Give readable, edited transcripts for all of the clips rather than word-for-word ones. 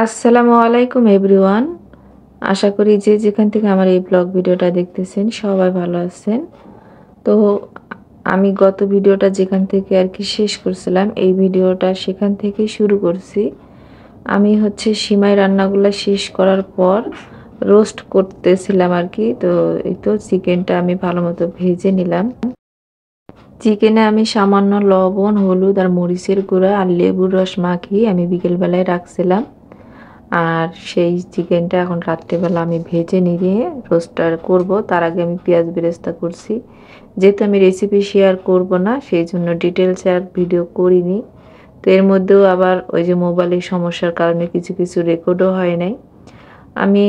আসসালামু আলাইকুম এভরিওয়ান। আশা করি যে যেখান থেকে আমার এই ব্লগ ভিডিওটা দেখতেছেন সবাই ভালো আছেন। তো আমি গত ভিডিওটা যেখান থেকে আর কি শেষ করছিলাম, এই ভিডিওটা সেখান থেকেই শুরু করছি। আমি সিমাই রান্নাগুলো শেষ করার পর রোস্ট করতেছিলাম আর কি। তো এই তো চিকেনটা আমি ভালো মতো ভেজে নিলাম। চিকেনে আমি সামান্য লবণ, হলুদ আর মরিচের গুঁড়া আর লেবুর রস মাখিয়ে আমি বিকেলবেলায় রাখছিলাম। আর সেই চিকেনটা এখন রাত্রেবেলা আমি ভেজে নিয়ে রোস্টার করব। তার আগে আমি পেঁয়াজ বেরেস্তা করছি। যেহেতু আমি রেসিপি শেয়ার করব না, সেই জন্য ডিটেলসে আর ভিডিও করিনি। তো এর মধ্যেও আবার ওই যে মোবাইলের সমস্যার কারণে কিছু কিছু রেকর্ডও হয় নাই। আমি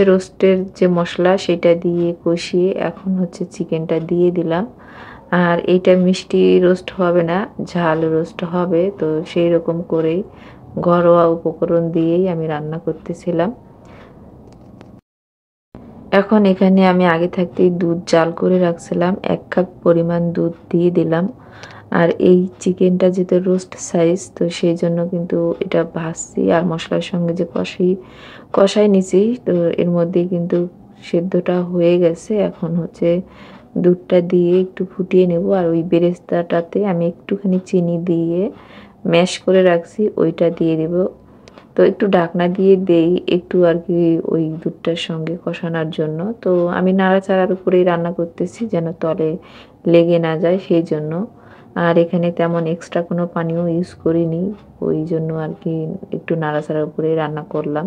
রোস্টের যে মশলা সেটা দিয়ে কষিয়ে এখন চিকেনটা দিয়ে দিলাম। আর এইটা মিষ্টি রোস্ট হবে না, ঝাল রোস্ট হবে। তো সেই রকম করেই ঘরোয়া উপকরণ দিয়েই আমি রান্না করতেছিলাম। এখন এখানে আমি আগে থাকতেই দুধ জাল করে রাখছিলাম, 1 কাপ পরিমাণ দুধ দিয়ে দিলাম। আর এই চিকেনটা যেহেতু রোস্ট সাইজ, তো সেই জন্য কিন্তু এটা ভাজছি আর মশলার সঙ্গে যে কষাই নিছি, তো এর মধ্যেই কিন্তু সেদ্ধটা হয়ে গেছে। এখন দুধটা দিয়ে একটু ফুটিয়ে নেব। আর ওই বেরেস্তাটাতে আমি একটুখানি চিনি দিয়ে ম্যাশ করে রাখছি, ওইটা দিয়ে দেব। তো একটু ঢাকনা দিয়ে দেই একটু আর কি ওই দুধটার সঙ্গে কষানোর জন্য। তো আমি নাড়াচাড়ার উপরেই রান্না করতেছি যেন তলে লেগে না যায়, সেই জন্য। আর এখানে তেমন এক্সট্রা কোনো পানিও ইউজ করিনি, ওই জন্য আর কি একটু নাড়াচাড়ার উপরেই রান্না করলাম।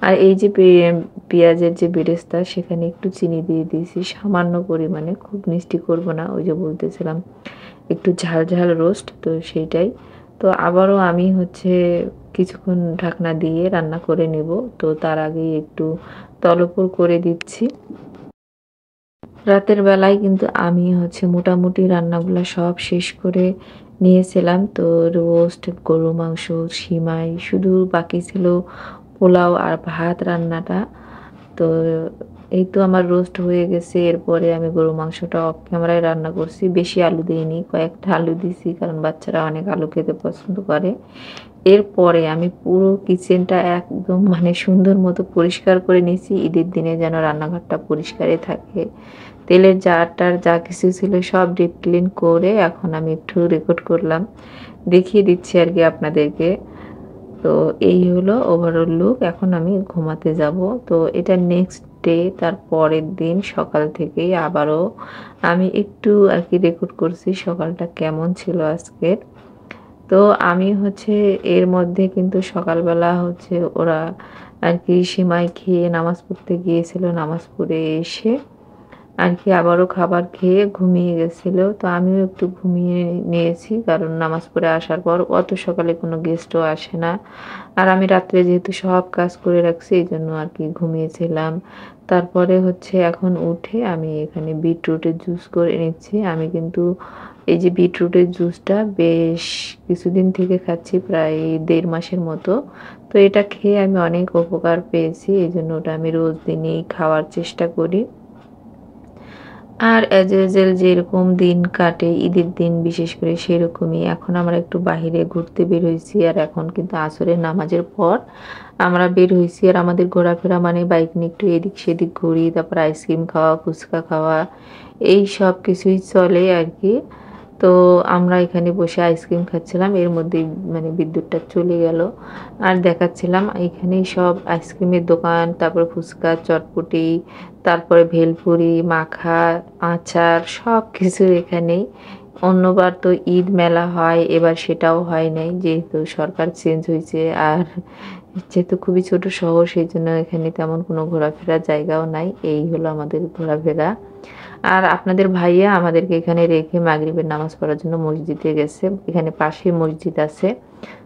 আর এই যে পেঁয়াজের যে বেরেস্তা, সেখানে একটু চিনি দিয়ে দিয়েছি সামান্য পরিমাণে, খুব মিষ্টি করব না, ওই যে বলতেছিলাম একটু ঝাল ঝাল রোস্ট, তো সেইটাই। তো আবারও আমি কিছুক্ষণ ঢাকনা দিয়ে রান্না করে নেব। তো তার আগেই একটু তলপুর করে দিচ্ছি। রাতের বেলায় কিন্তু আমি মোটামুটি রান্নাগুলো সব শেষ করে নিয়েছিলাম। তো রোস্ট, গরু মাংস, সিমাই, শুধু বাকি ছিল পোলাও আর ভাত রান্নাটা। তো এই তো আমার রোস্ট হয়ে গেছে। এরপরে আমি গরু মাংসটা অফ ক্যামেরায় রান্না করছি, বেশি আলু দিইনি, কয়েকটা আলু দিছি কারণ বাচ্চারা অনেক আলু খেতে পছন্দ করে। এরপরে আমি পুরো কিচেনটা একদম সুন্দর মতো পরিষ্কার করে নিয়েছি, ঈদের দিনে যেন রান্নাঘরটা পরিষ্কারই থাকে। তেলের জারটার যা কিছু ছিল সব ডিপ ক্লিন করে এখন আমি একটু রেকর্ড করলাম, দেখিয়ে দিচ্ছি আর কি আপনাদেরকে। তো এই হলো ওভারঅল লুক। এখন আমি ঘুমাতে যাব। তো এটা নেক্সট ডে, তার পরের দিন সকাল থেকেই আবারও আমি একটু আর কি রেকর্ড করছি সকালটা কেমন ছিল আজকের। তো আমি এর মধ্যে কিন্তু সকালবেলা ওরা আর কি সিমাই খেয়ে নামাজ পড়তে গিয়েছিল, নামাজ পড়ে এসে আর কি আবারও খাবার খেয়ে ঘুমিয়ে গেছিল। তো আমিও একটু ঘুমিয়ে নিয়েছি, কারণ নামাজ পড়ে আসার পর অত সকালে কোনো গেস্টও আসে না। আর আমি রাত্রে যেহেতু সব কাজ করে রাখছি, এই জন্য আর কি ঘুমিয়েছিলাম। তারপরে এখন উঠে আমি এখানে বিটরুটের জুস করে নিচ্ছি। আমি কিন্তু এই যে বিটরুটের জুসটা বেশ কিছুদিন থেকে খাচ্ছি, প্রায় 1.5 মাসের মতো। তো এটা খেয়ে আমি অনেক উপকার পেয়েছি, এই জন্য ওটা আমি রোজ দিনই খাওয়ার চেষ্টা করি। আর অ্যাজ ইউজুয়াল যেরকম দিন কাটে ঈদের দিন বিশেষ করে, সেরকমই এখন আমরা একটু বাহিরে ঘুরতে বের হয়েছি। আর এখন কিন্তু আসরের নামাজের পর আমরা বের হয়েছি। আর আমাদের ঘোরাফেরা মানে বাইক নিয়ে একটু এদিক সেদিক ঘুরি, তারপর আইসক্রিম খাওয়া, ফুচকা খাওয়া, এই সব কিছুই চলে আর কি। তো আমরা এখানে বসে আইসক্রিম খাচ্ছিলাম, এর মধ্যেই বিদ্যুৎটা চলে গেল। আর দেখাচ্ছিলাম এখানেই সব আইসক্রিমের দোকান, তারপরে ফুচকা, চটপটি, তারপরে ভেলপুরি, মাখা, আচার, সব কিছু এখানেই। অন্যবার তো ঈদ মেলা হয়, এবার সেটাও হয় নাই, যেহেতু সরকার চেঞ্জ হয়েছে। আর যেহেতু খুবই ছোট শহর, সেই জন্য এখানে তেমন কোনো ঘোরাফেরার জায়গাও নাই। এই হলো আমাদের ঘোরাফেরা। আর আপনাদের ভাইয়া আমাদেরকে এখানে রেখে মাগরিবের নামাজ পড়ার জন্য মসজিদে গেছে, এখানে পাশেই মসজিদ আছে।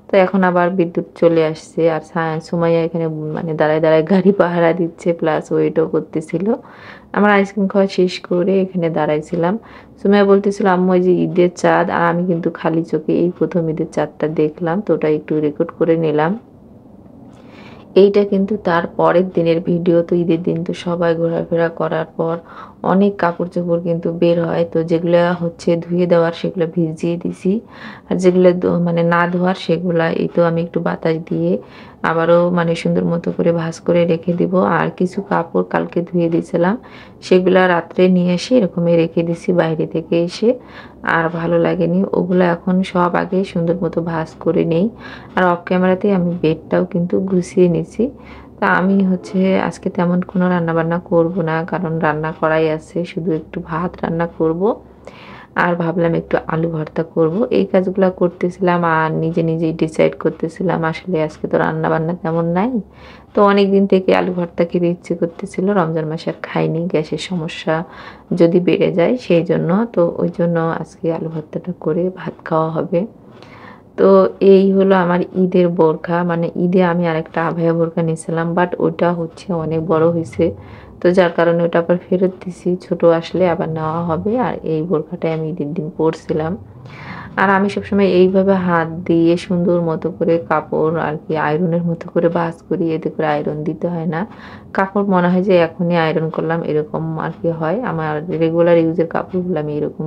তো এখন আবার বিদ্যুৎ চলে আসছে। আর সুমাইয়া এখানে দাঁড়ায় দাঁড়ায় গাড়ি পাহারা দিচ্ছে, প্লাস ওয়েটও করতেছিল। আমরা আইসক্রিম খাওয়া শেষ করে এখানে দাঁড়াইছিলাম। সুমাইয়া বলতেছিল আম্মু এই যে ঈদের চাঁদ, আর আমি কিন্তু খালি চোখে এই প্রথম ঈদের চাঁদটা দেখলাম, তো ওটা একটু রেকর্ড করে নিলাম। এইটা কিন্তু তার পরের দিনের ভিডিও। তো ঈদের দিন তো সবাই ঘোরাফেরা করার পর অনেক কাপড় চোপড় কিন্তু বের হয়। তো যেগুলো হচ্ছে ধুয়ে দেওয়ার সেগুলো ভিজিয়ে দিছি। আর যেগুলো মানে না ধোয়ার সেগুলা এই তো আমি একটু বাতাস দিয়ে আবারও মানে সুন্দর মতো করে ভাঁজ করে রেখে দিব। আর কিছু কাপড় কালকে ধুয়ে দিয়েছিলাম, সেগুলা রাত্রে নিয়ে এসে এরকমই রেখে দিছি বাইরে থেকে এসে। আর ভালো লাগেনি ওগুলো, এখন সব আগে সুন্দর মতো ভাঁজ করে নেই। আর অফ ক্যামেরাতেই আমি বেডটাও কিন্তু গুছিয়ে নিছি। তা আমি হচ্ছে আজকে তেমন কোনো রান্নাবান্না করব না, কারণ রান্না করাই আছে, শুধু একটু ভাত রান্না করব। আর ভাবলাম একটু আলু ভর্তা করব। এই কাজগুলো করতেছিলাম আর নিজে নিজেই ডিসাইড করতেছিলাম আসলে আজকে তো রান্নাবান্না তেমন নাই। তো অনেক দিন থেকে আলু ভর্তা খেতে ইচ্ছে করতেছিল, রমজান মাসে আর খাইনি, গ্যাসের সমস্যা যদি বেড়ে যায় সেই জন্য। তো ওই জন্য আজকে আলু ভর্তাটা করে ভাত খাওয়া হবে। তো এই হলো আমার ঈদের বোরখা, মানে ঈদে আমি আরেকটা আভায়া বোরখা নিয়েছিলাম, বাট ওটা হচ্ছে অনেক বড় হয়েছে। তো যার কারণে ওটা আবার ফেরত দিছি, ছোট আসলে আবার নেওয়া হবে। আর এই বোরখাটাই আমি ঈদের দিন পরছিলাম। আর আমি সবসময় এইভাবে হাত দিয়ে সুন্দর মতো করে কাপড় আর কি আয়রনের মতো করে ভাঁজ করি, এতে করে আয়রন দিতে হয় না। কাপড় মনে হয় যে এখনই আয়রন করলাম এরকম আর কি হয়। আমার রেগুলার ইউজের কাপড়গুলো আমি এরকম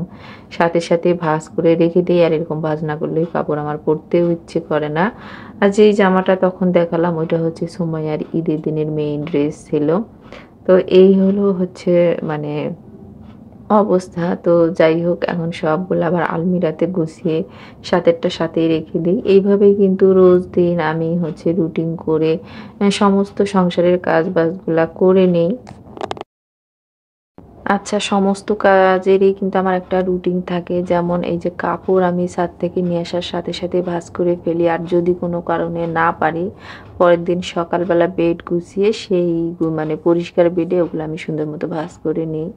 সাথে সাথে ভাঁজ করে রেখে দিই, আর এরকম ভাঁজ না করলে কাপড় আমার পরতেও ইচ্ছে করে না। আর যেই জামাটা তখন দেখালাম ওইটা হচ্ছে সুমাইয়ার ঈদের দিনের মেইন ড্রেস ছিল। তো এই হলো হচ্ছে মানে অবস্থা। তো যাই হোক, এখন সবগুলো আবার আলমিরাতে গুছিয়ে সাথেরটা সাথেই রেখে দিই। এইভাবেই কিন্তু রোজ দিন আমি হচ্ছে রুটিন করে সমস্ত সংসারের কাজবাজগুলা করে নেই। আচ্ছা, সমস্ত কাজেরই কিন্তু আমার একটা রুটিন থাকে। যেমন এই যে কাপড় আমি ছাদ থেকে নিয়ে আসার সাথে সাথে ভাঁজ করে ফেলি। আর যদি কোনো কারণে না পারি, পরের দিন সকালবেলা বেড গুছিয়ে সেই মানে পরিষ্কার বেডে ওগুলো আমি সুন্দর মতো ভাঁজ করে নিই।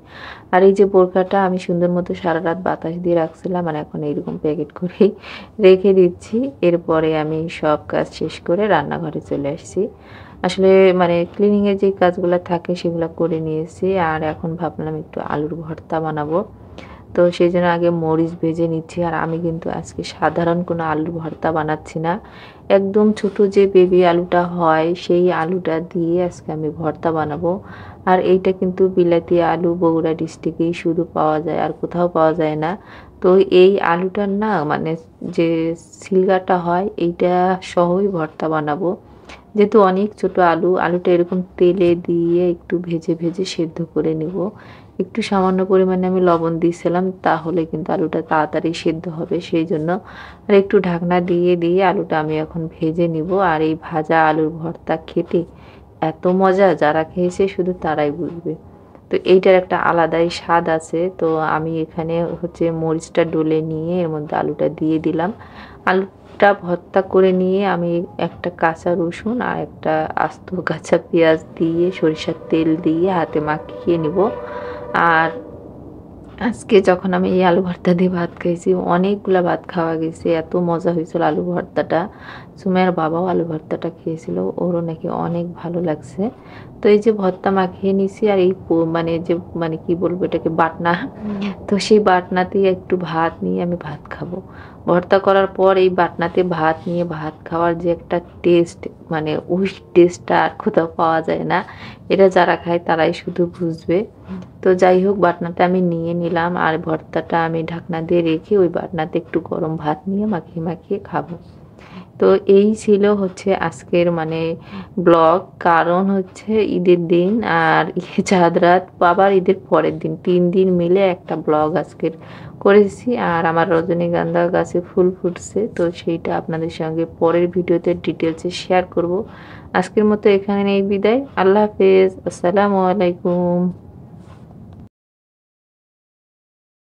আর এই যে বোরকাটা আমি সুন্দর মতো সারা রাত বাতাস দিয়ে রাখছিলাম, আর এখন এইরকম প্যাকেট করেই রেখে দিচ্ছি। এরপরে আমি সব কাজ শেষ করে রান্নাঘরে চলে আসছি। আসলে মানে ক্লিনিং এর যে কাজগুলা থাকে সেগুলা করে নিয়েছি। আর এখন ভাবলাম একটু আলুর ভর্তা বানাবো। তো সেজন্য আগে মরিচ ভেজে নিচ্ছি। আর আমি কিন্তু আজকে সাধারণ কোনো আলুর ভর্তা বানাচ্ছি না। একদম ছোট যে বেবি আলুটা হয় সেই আলুটা দিয়ে আজকে আমি ভর্তা বানাবো। আর এইটা কিন্তু বিলাতি আলু বগুড়া ডিস্ট্রিক্টেই শুধু পাওয়া যায়, আর কোথাও পাওয়া যায় না। তো এই আলুটার না মানে যে ছিলগাটা হয় এইটা সহই ভর্তা বানাবো। যেহেতু অনেক ছোট আলু, আলুটা এরকম তেলে দিয়ে একটু ভেজে ভেজে সেদ্ধ করে নিব। একটু সামান্য পরিমাণে আমি লবণ দিয়েছিলাম, তাহলে কিন্তু আলুটা তাড়াতাড়ি সেদ্ধ হবে সেই জন্য। আর একটু ঢাকনা দিয়ে দিয়ে আলুটা আমি এখন ভেজে নিব। আর এই ভাজা আলুর ভর্তা খেতে এত মজা, যারা খেয়েছে শুধু তারাই বুঝবে। তো এইটার একটা আলাদাই স্বাদ আছে। তো আমি এখানে হচ্ছে মরিচটা ডলে নিয়ে এর মধ্যে আলুটা দিয়ে দিলাম। আলুটা ভর্তা করে নিয়ে আমি একটা কাঁচা রসুন আর একটা আস্ত কাঁচা পেঁয়াজ দিয়ে সরিষার তেল দিয়ে হাতে মাখিয়ে নিব। আর আজকে যখন আমি এই আলু ভর্তা দিয়ে ভাত খাইছি, অনেকগুলা ভাত খাওয়া গেছে, এত মজা হয়েছিল আলু ভর্তাটা। সুমাইয়ার বাবাও আলু ভর্তাটা খেয়েছিল, ওরও নাকি অনেক ভালো লাগছে। তো এই যে ভর্তা মাখিয়ে নিছি, আর এই মানে যে মানে কি বলবো এটাকে বাটনা, তো সেই বাটনাতেই একটু ভাত নিয়ে আমি ভাত খাবো। ভর্তা করার পর এই বাটনাতে ভাত নিয়ে ভাত খাওয়ার যে একটা টেস্ট, মানে ওই টেস্টটা আর কোথাও পাওয়া যায় না। এটা যারা খায় তারাই শুধু বুঝবে। তো যাই হোক, বাটনাটা আমি নিয়ে নিলাম, আর ভর্তাটা আমি ঢাকনা দিয়ে রেখে ওই বাটনাতে একটু গরম ভাত নিয়ে মাখিয়ে মাখিয়ে খাবো। তো এই ছিল হচ্ছে আজকের মানে ব্লগ। কারণ হচ্ছে ঈদের দিন আর চাঁদ রাত, আবার ঈদের পরের দিন, 3 দিন মিলে একটা ব্লগ আজকের করেছি। আর আমার রজনীগন্ধা গাছে ফুল ফুটছে, তো সেইটা আপনাদের সঙ্গে পরের ভিডিওতে ডিটেলসে শেয়ার করব। আজকের মতো এখানে নেই, বিদায়। আল্লাহ হাফেজ, আসসালামু আলাইকুম।